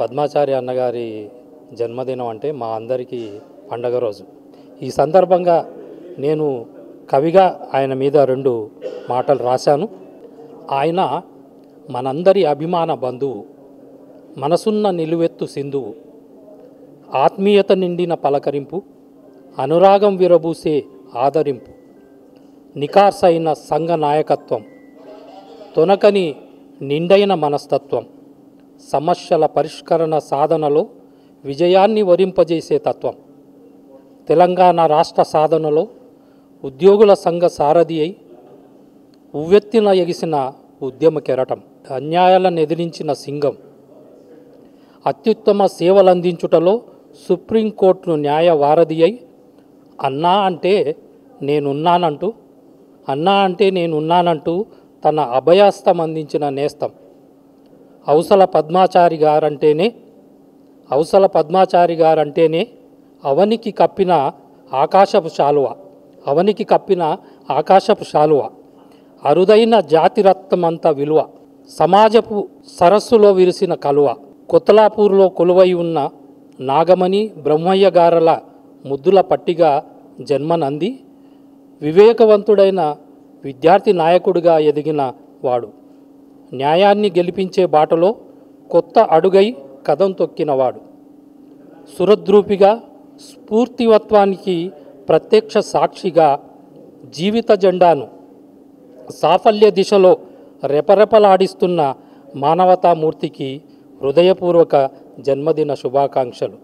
పద్మాచారి అన్నగారి జన్మదినం అంటే మా అందరికీ పండగ రోజు. ఈ సందర్భంగా నేను కవిగా ఆయన మీద 2 మాటలు రాశాను. ఆయన మనందరి అభిమాన బంధువు, మనసున్న నిలువెత్తు సింధువు, ఆత్మీయత నిండిన పలకరింపు, అనురాగం విరబూసే ఆదరింపు, నికార్సైన సంఘ నాయకత్వం, తొనకని నిండైన మనస్తత్వం, సమస్యల పరిష్కరణ సాధనలో విజయాన్ని వరింపజేసే తత్వం, తెలంగాణ రాష్ట్ర సాధనలో ఉద్యోగుల సంఘ సారథి అయి ఉవ్వెత్తిన ఎగిసిన ఉద్యమ కెరటం, అన్యాయాలను ఎదిరించిన సింగం, అత్యుత్తమ సేవలందించుటలో సుప్రీంకోర్టును న్యాయ వారధి అయి అన్నా అంటే నేనున్నానంటూ తన అభయాస్తం అందించిన నేస్తం, అవసల పద్మాచారి గారంటేనే అవనికి కప్పిన ఆకాశపు శాలువ, అరుదైన జాతిరత్నమంత విలువ, సమాజపు సరస్సులో విరిసిన కలువ, కొత్తలాపూర్లో కొలువై ఉన్న నాగమణి బ్రహ్మయ్య గారల ముద్దుల పట్టిగా జన్మనంది, వివేకవంతుడైన విద్యార్థి నాయకుడిగా ఎదిగిన వాడు, న్యాయాన్ని గెలిపించే బాటలో కొత్త అడుగై కదం తొక్కినవాడు, సురద్రూపిగా స్ఫూర్తివత్వానికి ప్రత్యక్ష సాక్షిగా జీవిత జెండాను సాఫల్య దిశలో రెపరెపలాడిస్తున్న మానవతామూర్తికి హృదయపూర్వక జన్మదిన శుభాకాంక్షలు.